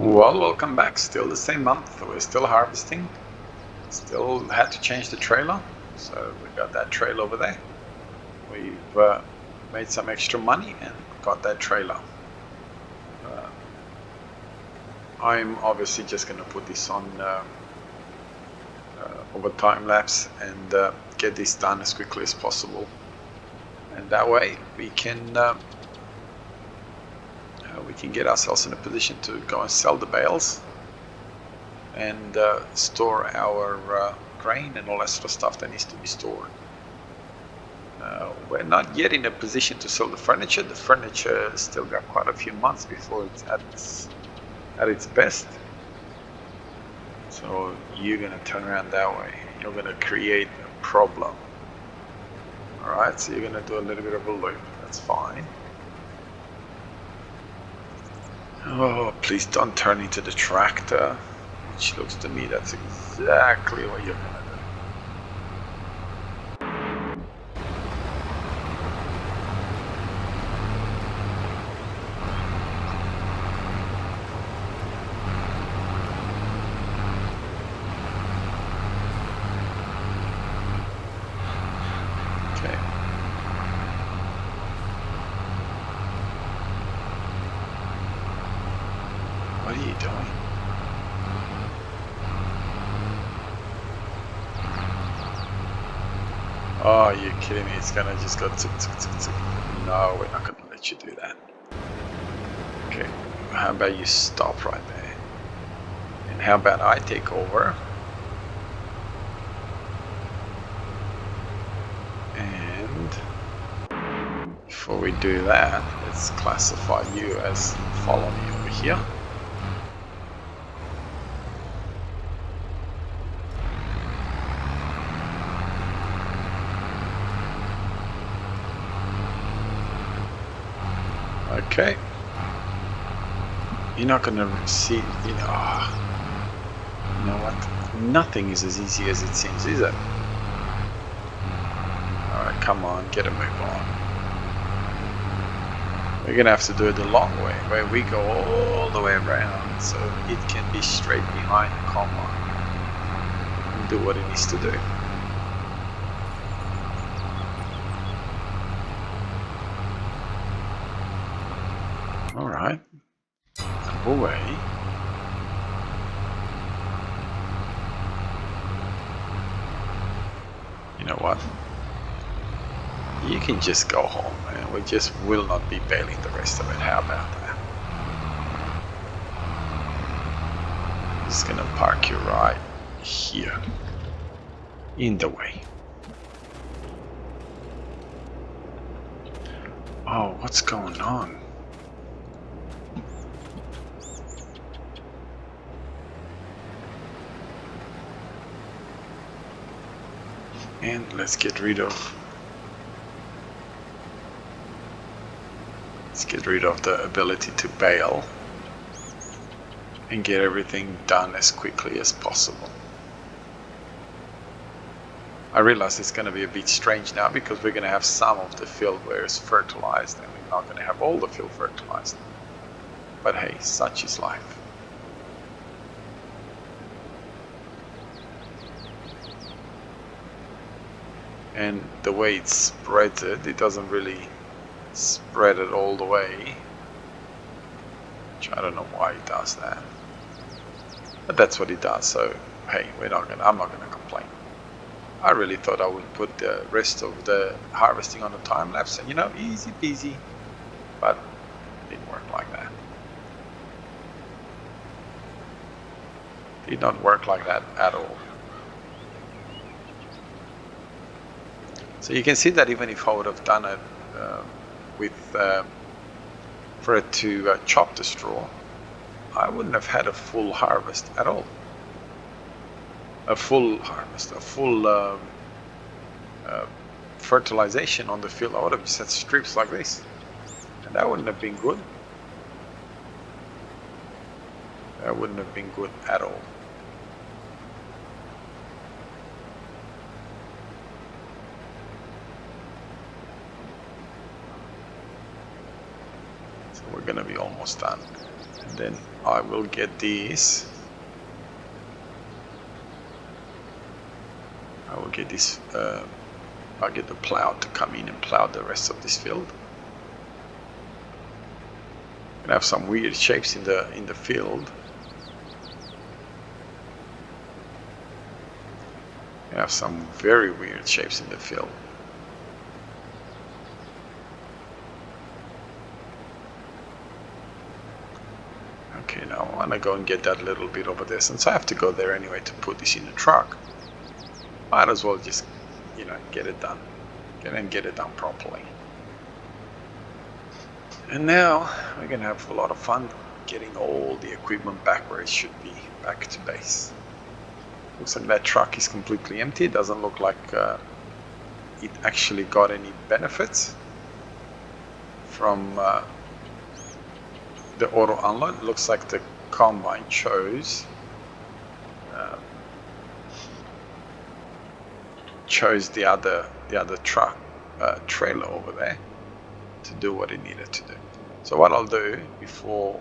Well, welcome back. Still the same month. We're still harvesting. Still had to change the trailer. So we got that trailer over there. We've made some extra money and got that trailer. I'm obviously just going to put this on over time lapse and get this done as quickly as possible. And that way we can get ourselves in a position to go and sell the bales and store our grain and all that sort of stuff that needs to be stored. We're not yet in a position to sell the furniture. The furniture still got quite a few months before it's at its best. So you're going to turn around that way. You're going to create a problem. Alright, so you're going to do a little bit of a loop. That's fine. Oh, please don't turn into the tractor. Which looks to me that's exactly what you're going to do. Okay. What are you doing? Oh, you're kidding me. It's gonna just go tuk tuk tuk tuk. No, we're not gonna let you do that. Okay, how about you stop right there? And how about I take over? And before we do that, let's classify you as follow me over here. Okay. You're not gonna see, you know what? Nothing is as easy as it seems, is it? Alright, come on, get a move on. We're gonna have to do it the long way, where we go all the way around so it can be straight behind the combine and do what it needs to do. Alright. Away. You know what? You can just go home and we just will not be baling the rest of it. How about that? I'm just gonna park you right here in the way. Oh, what's going on? And let's get rid of the ability to bale and get everything done as quickly as possible. I realize it's going to be a bit strange now because we're going to have some of the field where it's fertilized and we're not going to have all the field fertilized. But hey, such is life. And the way it spreads it doesn't really spread it all the way. Which I don't know why it does that. But that's what it does, so hey, I'm not gonna complain. I really thought I would put the rest of the harvesting on the time lapse and easy peasy. But it didn't work like that. It did not work like that at all. So you can see that even if I would have done it for it to chop the straw, I wouldn't have had a full harvest at all. A full harvest, a full fertilization on the field. I would have just had strips like this, and that wouldn't have been good. That wouldn't have been good at all. We're gonna be almost done. And then I will get these. I will get this. I'll get the plow to come in and plow the rest of this field. Gonna have some weird shapes in the field. We have some very weird shapes in the field. Okay, now I want to go and get that little bit over there. Since I have to go there anyway to put this in the truck, might as well just, you know, get it done. Get it done properly. And now we're going to have a lot of fun getting all the equipment back where it should be, back to base. Looks like that truck is completely empty. It doesn't look like it actually got any benefits from the auto unload. It looks like the combine chose the other truck trailer over there to do what it needed to do. So what I'll do before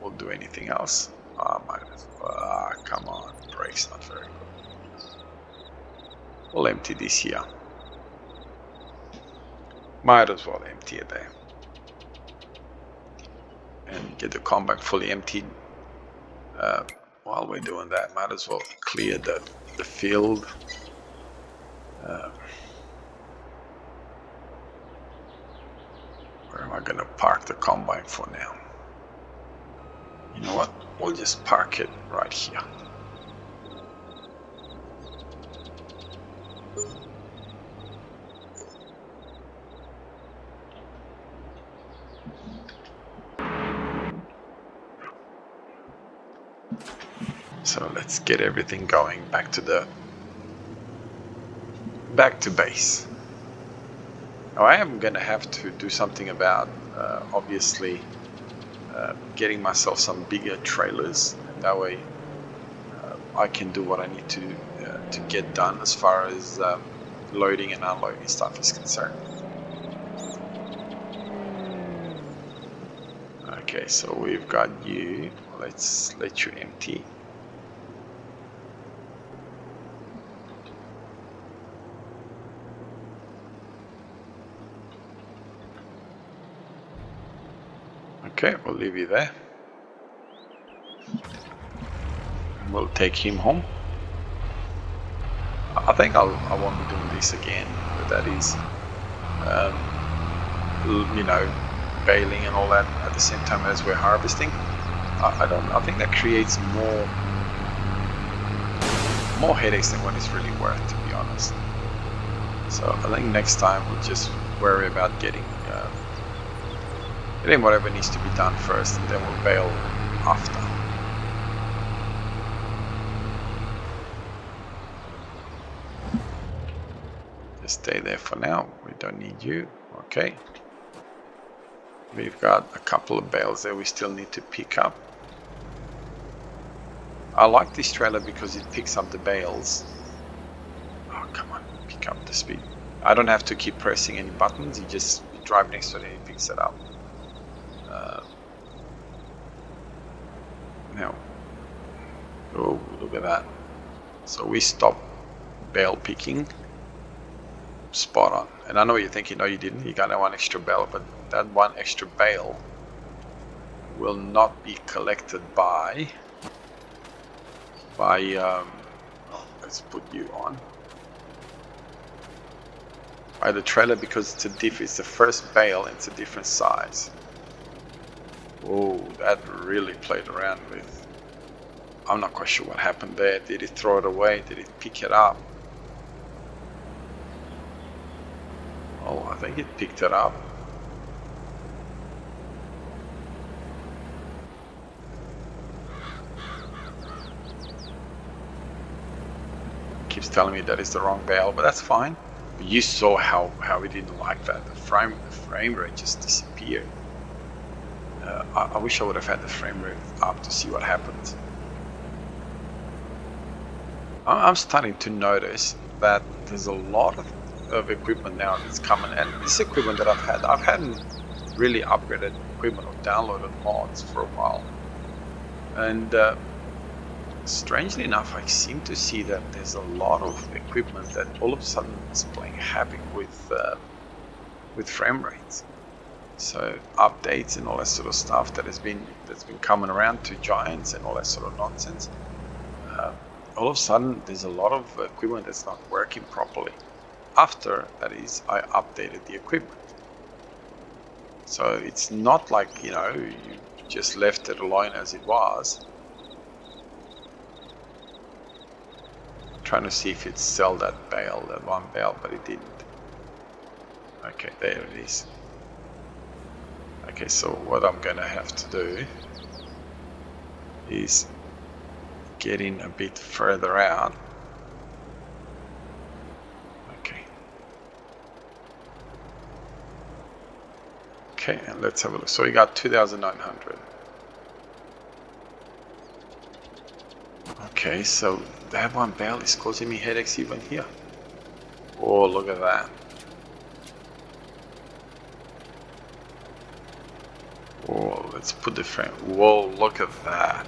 we'll do anything else, come on, brake's not very good. We'll empty this here. Might as well empty it there and get the combine fully emptied. While we're doing that, might as well clear the field. Where am I going to park the combine for now? You know what? We'll just park it right here. So let's get everything going back to base. Now I am going to have to do something about obviously getting myself some bigger trailers, and that way I can do what I need to get done as far as loading and unloading stuff is concerned. Okay, so we've got you. Let's let you empty. Okay, we'll leave you there. We'll take him home. I think I won't be doing this again, but that is, you know, baling and all that at the same time as we're harvesting. I think that creates more headaches than what it's really worth, to be honest. So I think next time we'll just worry about getting whatever needs to be done first, and then we'll bale after. Just stay there for now. We don't need you. Okay. We've got a couple of bales there we still need to pick up. I like this trailer because it picks up the bales. Oh, come on, pick up the speed. I don't have to keep pressing any buttons. You just drive next to it and it picks it up. Now, oh, look at that. So we stopped bale picking. Spot on. And I know you're thinking, no, you didn't. You got that one extra bale, but that one extra bale will not be collected by let's put you on, by the trailer, because it's the first bale and it's a different size. Oh, that really played around with. I'm not quite sure what happened there. Did it throw it away? Did it pick it up? Oh, I think it picked it up. Keeps telling me that it's the wrong bale, but that's fine. But you saw how we didn't like that. The frame rate just disappeared. I wish I would have had the frame rate up to see what happened. I'm starting to notice that there's a lot of equipment now that's coming, and this equipment that I've had really upgraded equipment or downloaded mods for a while. And strangely enough, I seem to see that there's a lot of equipment that all of a sudden is playing havoc with frame rates. So updates and all that sort of stuff that's been coming around to giants and all that sort of nonsense. All of a sudden, there's a lot of equipment that's not working properly. After, that is, I updated the equipment. So it's not like, you know, you just left it alone as it was. I'm trying to see if it sell that one bale, but it didn't. Okay, there it is. Okay, so what I'm gonna have to do is get in a bit further out. Okay. Okay, and let's have a look. So we got 2,900. Okay, so that one bale is causing me headaches even here. Oh, look at that. Oh, let's put the frame. Whoa, look at that.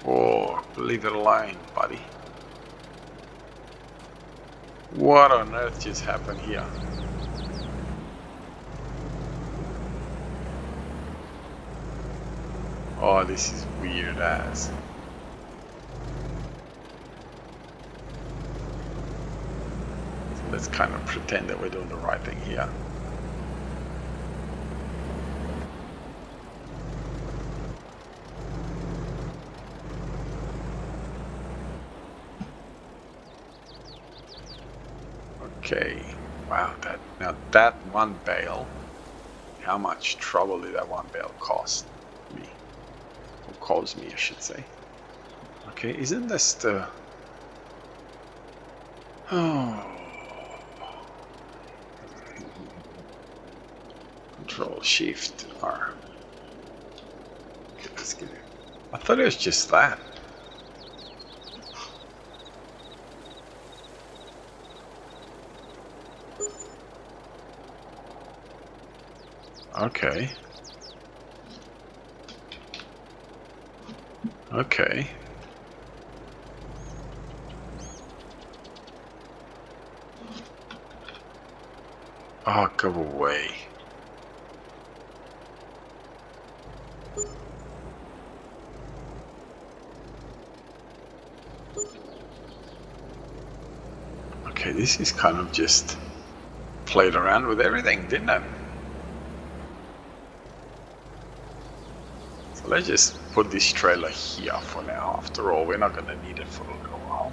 Oh, leave it alone, buddy. What on earth just happened here? Oh, this is weird as. So let's kind of pretend that we're doing the right thing here. Okay, wow, that one bale, how much trouble did that one bale cost me? Or cause me, I should say. Okay, isn't this the... Oh... Control Shift R. Okay, let's get it. I thought it was just that. Okay. Okay. Oh, go away. Okay, this is kind of just played around with everything, didn't it? So let's just put this trailer here for now. After all, we're not going to need it for a little while.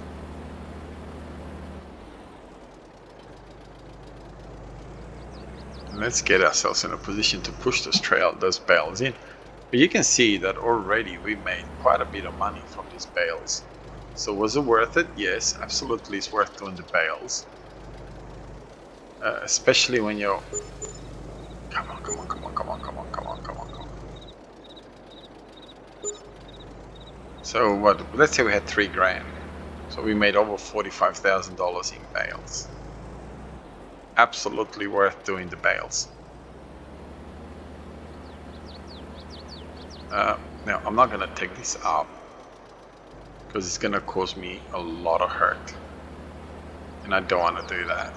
Let's get ourselves in a position to push those bales in. But you can see that already we made quite a bit of money from these bales. So was it worth it? Yes, absolutely it's worth doing the bales. Especially when you're... Come on, come on, come on, come on, come on, come on, come on, come on. So what, let's say we had 3 grand. So we made over $45,000 in bales. Absolutely worth doing the bales. Now I'm not gonna take this up because it's gonna cause me a lot of hurt, and I don't want to do that.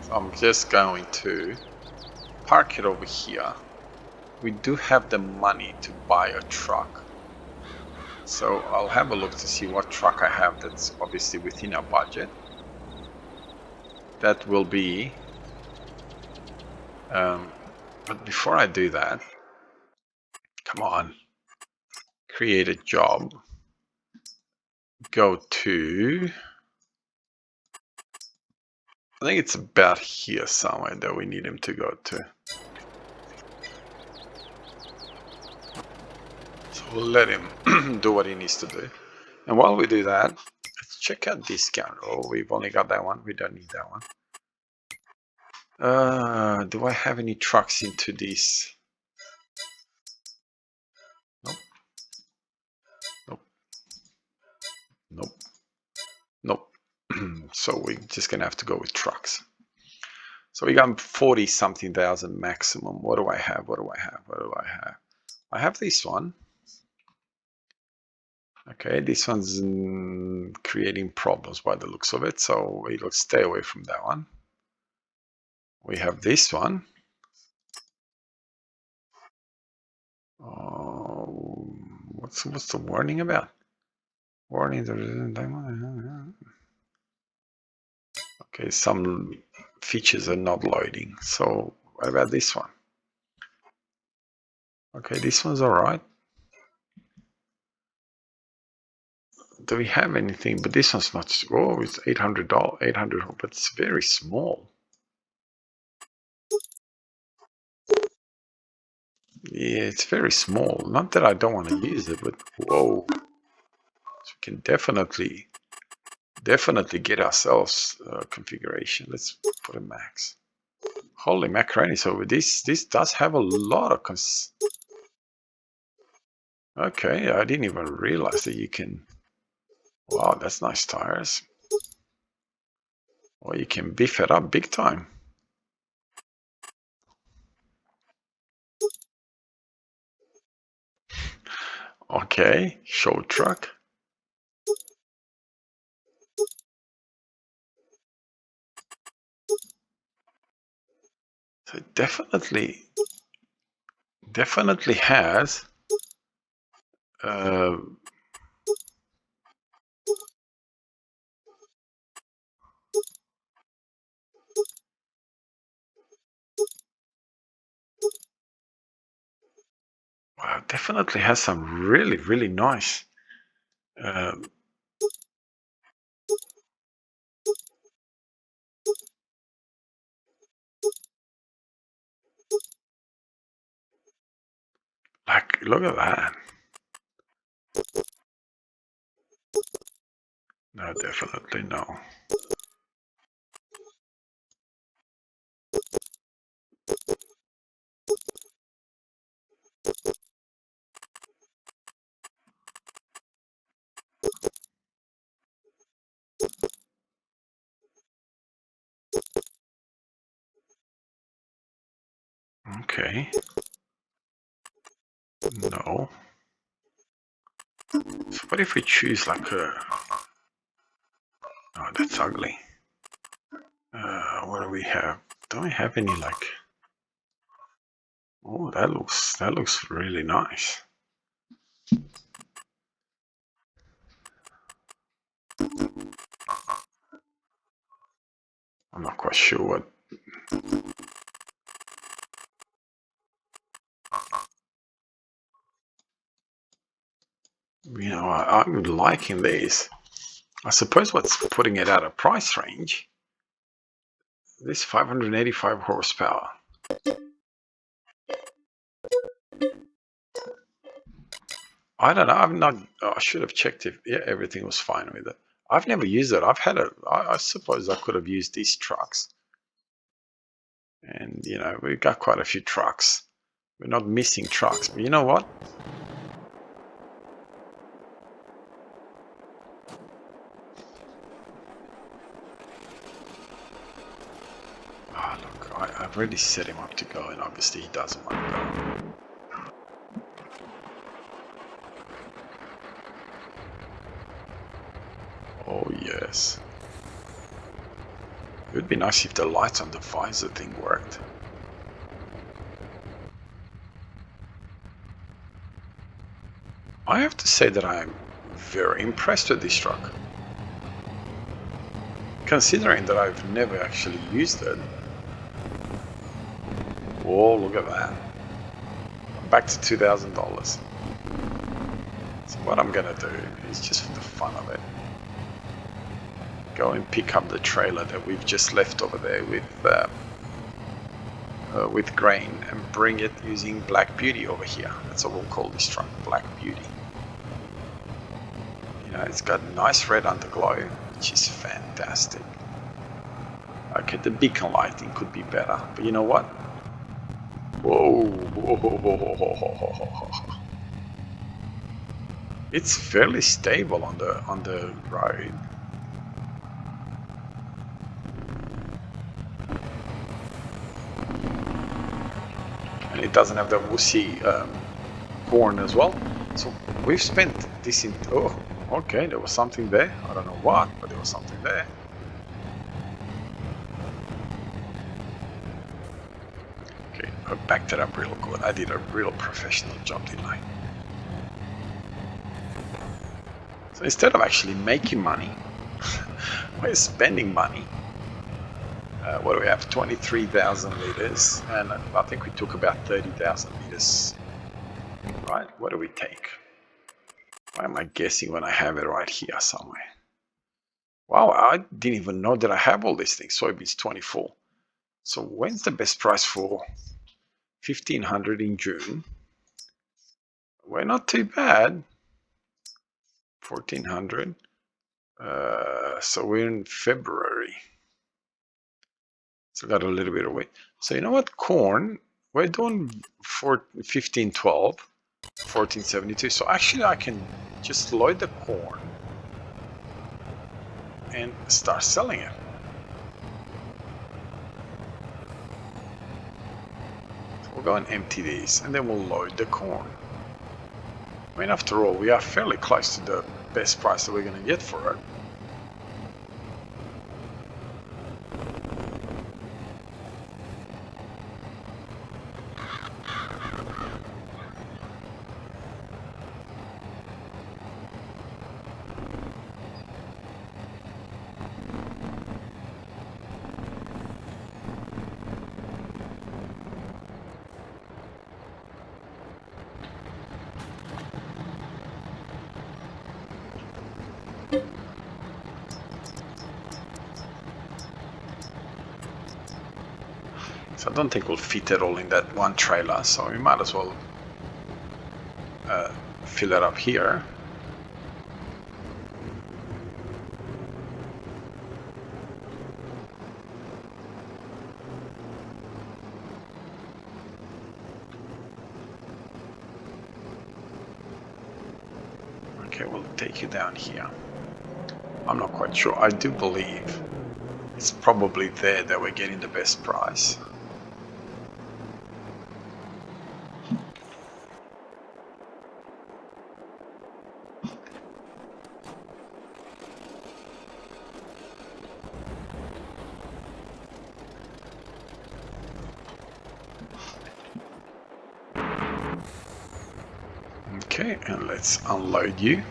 So I'm just going to park it over here. We do have the money to buy a truck, so I'll have a look to see what truck I have that's obviously within our budget. That will be but before I do that, come on, create a job, go to, I think it's about here somewhere that we need him to go to. So we'll let him do what he needs to do. And while we do that, let's check out discount. Oh, we've only got that one. We don't need that one. Do I have any trucks into this? Nope. Nope. Nope. Nope. So we're just gonna have to go with trucks. So we got 40 something thousand maximum. What do I have? What do I have? What do I have? I have this one. Okay, this one's creating problems by the looks of it, so we'll stay away from that one. We have this one. Oh, what's the warning about? Warning. Okay, some features are not loading. So what about this one? Okay, this one's all right. Do we have anything? But this one's not. Oh, it's $800. 800, but it's very small. Yeah, it's very small. Not that I don't want to use it, but whoa, so we can definitely get ourselves configuration. Let's put a max. Holy macaroni! So this does have a lot of Okay, I didn't even realize that you can. Wow, that's nice tires. Well, you can beef it up big time. Okay, show truck. So it definitely has wow, definitely has some really nice like, look at that. No, definitely no. Okay. No. So what if we choose like a... Oh, that's ugly. What do we have? Don't we have any like... Oh, that looks really nice. I'm not quite sure what... You know, I'm liking these. I suppose what's putting it out of price range, this 585 horsepower. I don't know. I'm not. I should have checked if everything was fine with it. I've never used it. I've had it. I suppose I could have used these trucks. And you know, we've got quite a few trucks. We're not missing trucks, but you know what? Oh, look, I've already set him up to go, and obviously he doesn't want to go. Oh, yes. It would be nice if the lights on the visor thing worked. I have to say that I'm very impressed with this truck. Considering that I've never actually used it. Oh, look at that. I'm back to $2,000. So what I'm gonna do is, just for the fun of it, go and pick up the trailer that we've just left over there with grain and bring it using Black Beauty over here. That's what we'll call this truck, Black Beauty. You know, it's got nice red underglow, which is fantastic. Okay, the beacon lighting could be better, but you know what? Whoa. It's fairly stable on the road. and it doesn't have the wussy corn as well. So we've spent this in... Oh, okay, there was something there. I don't know what, but there was something there. Okay, I backed it up real good. I did a real professional job, didn't I? So instead of actually making money, we're spending money. What do we have? 23,000 liters, and I think we took about 30,000 liters. Right? What do we take? Why am I guessing when I have it right here somewhere? Wow, I didn't even know that I have all these things. Soybeans 24. So when's the best price for 1,500 in June? We're not too bad. 1,400. So we're in February. So got a little bit of weight. So you know what? Corn, we're doing for 1512, 1472. So actually I can just load the corn and start selling it. So we'll go and empty these and then we'll load the corn. I mean, after all, we are fairly close to the best price that we're going to get for it. So I don't think we'll fit it all in that one trailer, so we might as well fill it up here. Okay, we'll take you down here. I'm not quite sure. I do believe it's probably there that we're getting the best price. Okay, and let's unload you.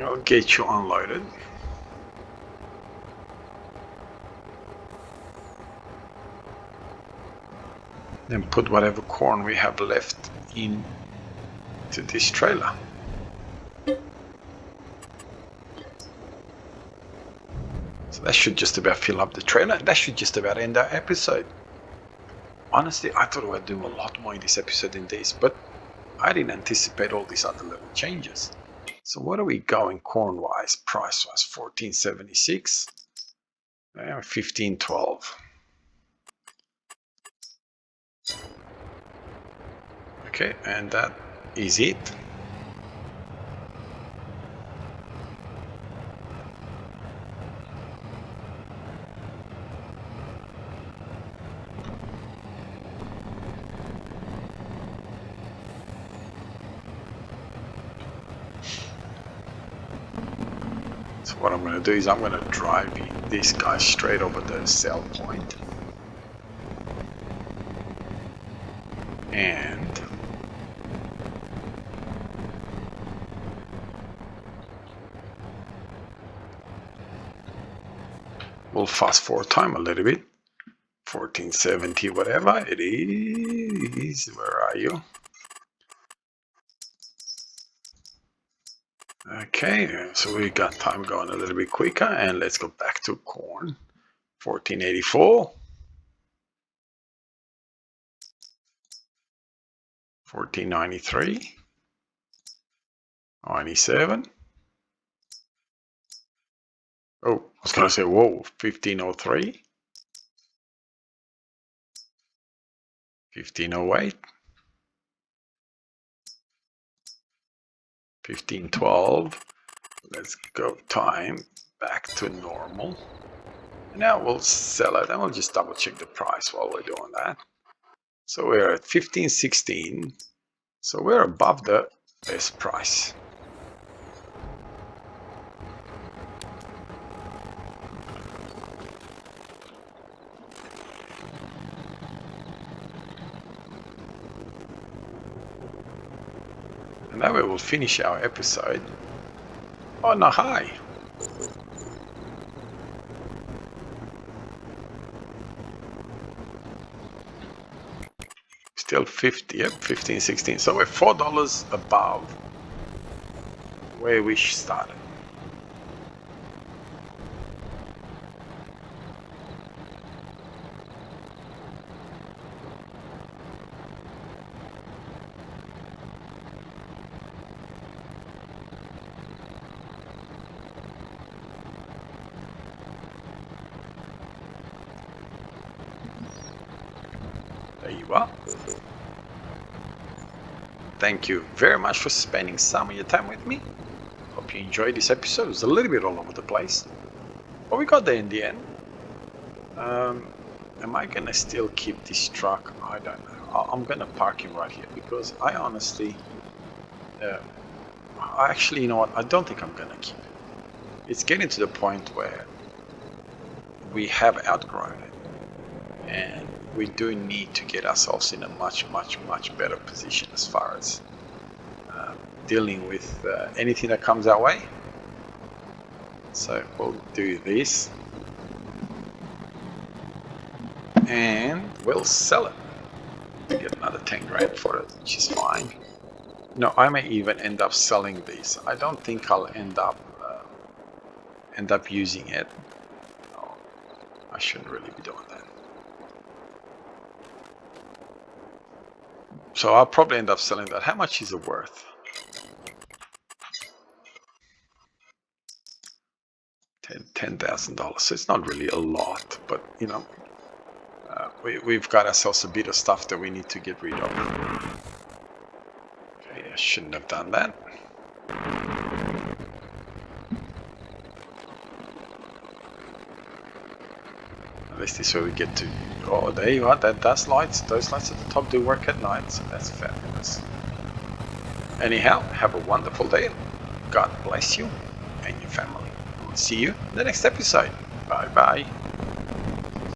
I'll get you unloaded. Then put whatever corn we have left into this trailer. So that should just about fill up the trailer, and that should just about end our episode. Honestly, I thought I'd do a lot more in this episode than this, but I didn't anticipate all these other little changes. So what are we going corn-wise, price-wise? 1476 and 1512. Okay, and that is it. So what I'm going to do is I'm going to drive this guy straight over the sell point. And we'll fast forward time a little bit. 1470, whatever it is. Where are you? Okay, so we got time going a little bit quicker, and let's go back to corn. 1484. 1493. 97. Oh, I was going to say, whoa, 1503. 1508. 1512. Let's go time back to normal. And now we'll sell it, and we'll just double check the price while we're doing that. So we're at 15.16. So we're above the best price. And that way we'll finish our episode on a high. Still 50, yep, 15.16. So we're $4 above where we started. There you are. Thank you very much for spending some of your time with me. Hope you enjoyed this episode. It was a little bit all over the place, but we got there in the end. Am I gonna still keep this truck? I don't know. I'm gonna park him right here because I honestly, actually, you know what? I don't think I'm gonna keep it. It's getting to the point where we have outgrown it, and we do need to get ourselves in a much better position as far as dealing with anything that comes our way. So we'll do this and we'll sell it to get another 10 grand for it, which is fine. No, I may even end up selling these. I don't think I'll end up using it. No, I shouldn't really be doing that. So I'll probably end up selling that. How much is it worth? $10,000. So it's not really a lot, but you know, we've got ourselves a bit of stuff that we need to get rid of. Okay, I shouldn't have done that. At least this way we get to. Oh, there you are. That does lights. Those lights at the top do work at night, so that's fabulous. Anyhow, have a wonderful day. God bless you and your family. We'll see you in the next episode. Bye bye.